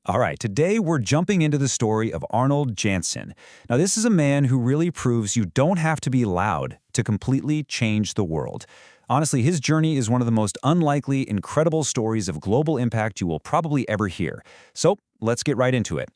All right, today we're jumping into the story of Arnold Janssen. Now, this is a man who really proves you don't have to be loud to completely change the world. Honestly, his journey is one of the most unlikely, incredible stories of global impact you will probably ever hear. So, let's get right into it.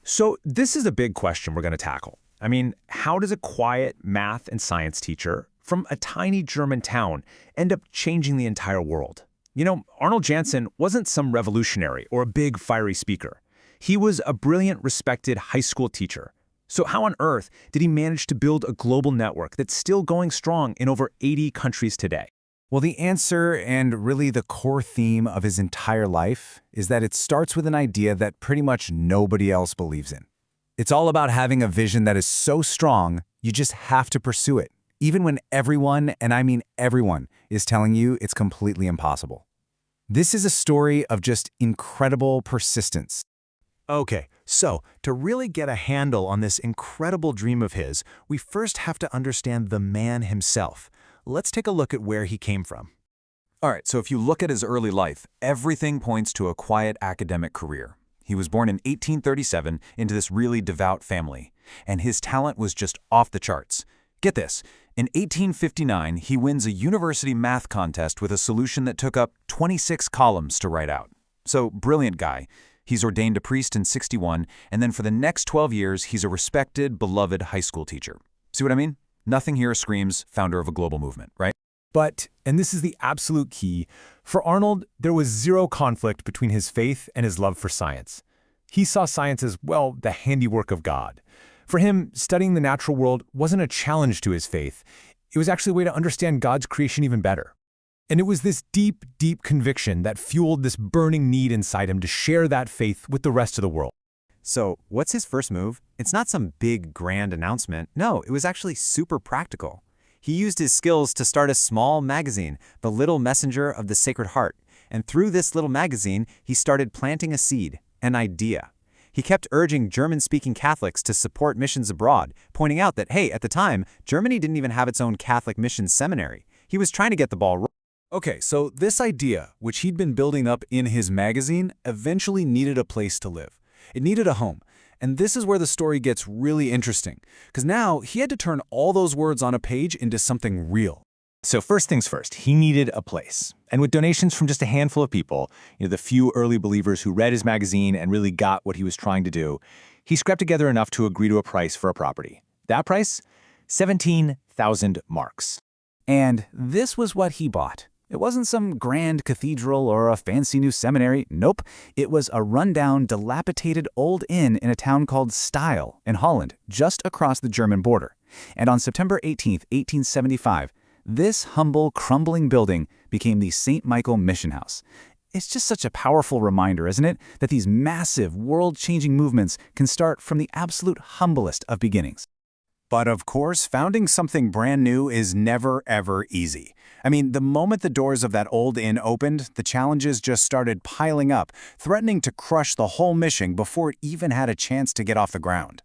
So this is a big question we're going to tackle. I mean, how does a quiet math and science teacher from a tiny German town end up changing the entire world? You know, Arnold Janssen wasn't some revolutionary or a big fiery speaker. He was a brilliant, respected high school teacher. So how on earth did he manage to build a global network that's still going strong in over 80 countries today? Well, the answer, and really the core theme of his entire life, is that it starts with an idea that pretty much nobody else believes in. It's all about having a vision that is so strong, you just have to pursue it, even when everyone, and I mean everyone, is telling you it's completely impossible. This is a story of just incredible persistence. Okay, so to really get a handle on this incredible dream of his, we first have to understand the man himself. Let's take a look at where he came from. All right, so if you look at his early life, everything points to a quiet academic career. He was born in 1837 into this really devout family, and his talent was just off the charts. Get this, in 1859, he wins a university math contest with a solution that took up 26 columns to write out. So, brilliant guy. He's ordained a priest in 61, and then for the next 12 years, he's a respected, beloved high school teacher. See what I mean? Nothing here screams founder of a global movement, right? But, and this is the absolute key, for Arnold, there was zero conflict between his faith and his love for science. He saw science as, well, the handiwork of God. For him, studying the natural world wasn't a challenge to his faith. It was actually a way to understand God's creation even better. And it was this deep, deep conviction that fueled this burning need inside him to share that faith with the rest of the world. So, what's his first move? It's not some big, grand announcement. No, it was actually super practical. He used his skills to start a small magazine, The Little Messenger of the Sacred Heart. And through this little magazine, he started planting a seed, an idea. He kept urging German-speaking Catholics to support missions abroad, pointing out that, hey, at the time, Germany didn't even have its own Catholic mission seminary. He was trying to get the ball rolling. Okay, so this idea, which he'd been building up in his magazine, eventually needed a place to live. It needed a home. And this is where the story gets really interesting, because now he had to turn all those words on a page into something real. So first things first, he needed a place. And with donations from just a handful of people, the few early believers who read his magazine and really got what he was trying to do, he scrapped together enough to agree to a price for a property. That price? 17,000 marks. And this was what he bought. It wasn't some grand cathedral or a fancy new seminary. Nope. It was a rundown, dilapidated old inn in a town called Steyl in Holland, just across the German border. And on September 18th, 1875, this humble, crumbling building became the St. Michael Mission House. It's just such a powerful reminder, isn't it, that these massive, world-changing movements can start from the absolute humblest of beginnings. But of course, founding something brand new is never, ever easy. I mean, the moment the doors of that old inn opened, the challenges just started piling up, threatening to crush the whole mission before it even had a chance to get off the ground.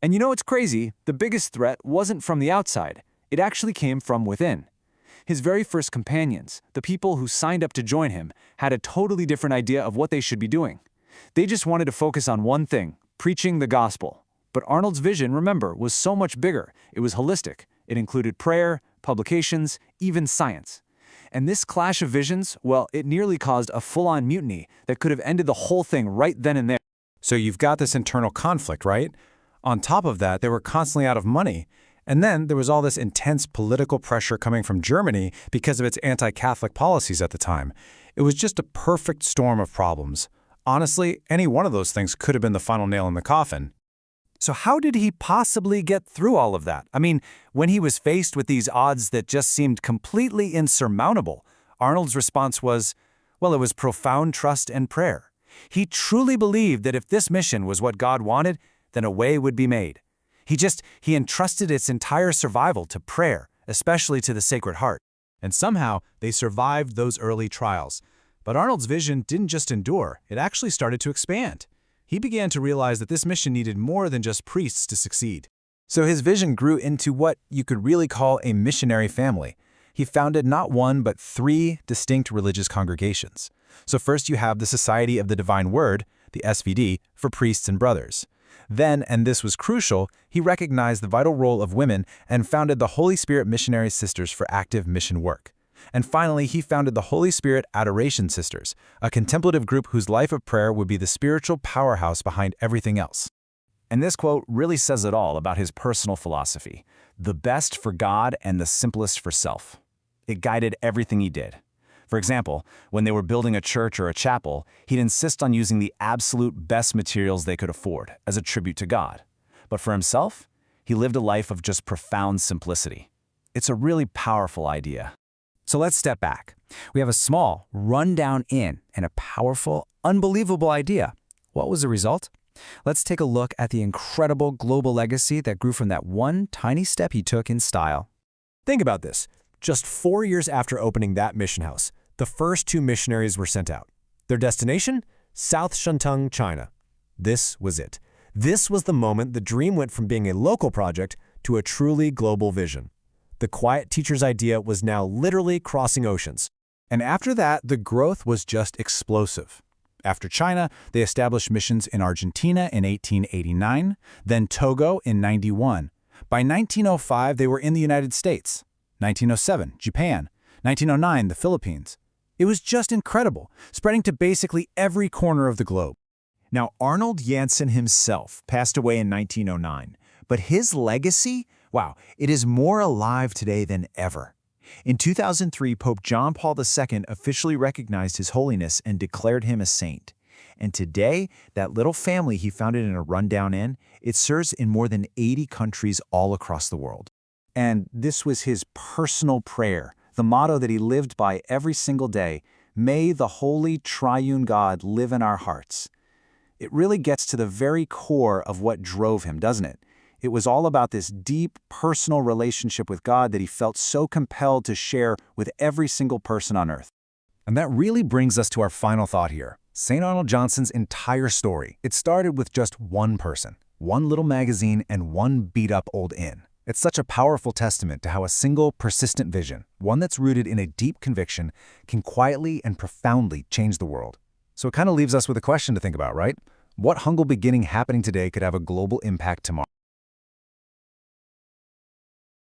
And you know what's crazy? The biggest threat wasn't from the outside. It actually came from within. His very first companions, the people who signed up to join him, had a totally different idea of what they should be doing. They just wanted to focus on one thing, preaching the gospel. But Arnold's vision, remember, was so much bigger. It was holistic. It included prayer, publications, even science. And this clash of visions, well, it nearly caused a full-on mutiny that could have ended the whole thing right then and there. So you've got this internal conflict, right? On top of that, they were constantly out of money. And then there was all this intense political pressure coming from Germany because of its anti-Catholic policies at the time. It was just a perfect storm of problems. Honestly, any one of those things could have been the final nail in the coffin. So how did he possibly get through all of that? I mean, when he was faced with these odds that just seemed completely insurmountable, Arnold's response was, well, it was profound trust and prayer. He truly believed that if this mission was what God wanted, then a way would be made. He entrusted its entire survival to prayer, especially to the Sacred Heart. And somehow, they survived those early trials. But Arnold's vision didn't just endure, it actually started to expand. He began to realize that this mission needed more than just priests to succeed. So his vision grew into what you could really call a missionary family. He founded not one but 3 distinct religious congregations. So first you have the Society of the Divine Word, the SVD, for priests and brothers. Then, and this was crucial, he recognized the vital role of women and founded the Holy Spirit Missionary Sisters for active mission work. And finally, he founded the Holy Spirit Adoration Sisters, a contemplative group whose life of prayer would be the spiritual powerhouse behind everything else. And this quote really says it all about his personal philosophy: the best for God and the simplest for self. It guided everything he did. For example, when they were building a church or a chapel, he'd insist on using the absolute best materials they could afford as a tribute to God. But for himself, he lived a life of just profound simplicity. It's a really powerful idea. So let's step back. We have a small, run-down inn and a powerful, unbelievable idea. What was the result? Let's take a look at the incredible global legacy that grew from that one tiny step he took in style. Think about this. Just 4 years after opening that mission house, the first 2 missionaries were sent out. Their destination? South Shantung, China. This was it. This was the moment the dream went from being a local project to a truly global vision. The quiet teacher's idea was now literally crossing oceans. And after that, the growth was just explosive. After China, they established missions in Argentina in 1889, then Togo in 91. By 1905, they were in the United States. 1907, Japan. 1909, the Philippines. It was just incredible, spreading to basically every corner of the globe. Now, Arnold Janssen himself passed away in 1909, but his legacy, wow, it is more alive today than ever. In 2003, Pope John Paul II officially recognized His Holiness and declared him a saint. And today, that little family he founded in a rundown inn, it serves in more than 80 countries all across the world. And this was his personal prayer, the motto that he lived by every single day: may the holy triune God live in our hearts. It really gets to the very core of what drove him, doesn't it? It was all about this deep, personal relationship with God that he felt so compelled to share with every single person on earth. And that really brings us to our final thought here. St. Arnold Johnson's entire story. It started with just one person, one little magazine, and one beat-up old inn. It's such a powerful testament to how a single, persistent vision, one that's rooted in a deep conviction, can quietly and profoundly change the world. So it kind of leaves us with a question to think about, right? What humble beginning happening today could have a global impact tomorrow?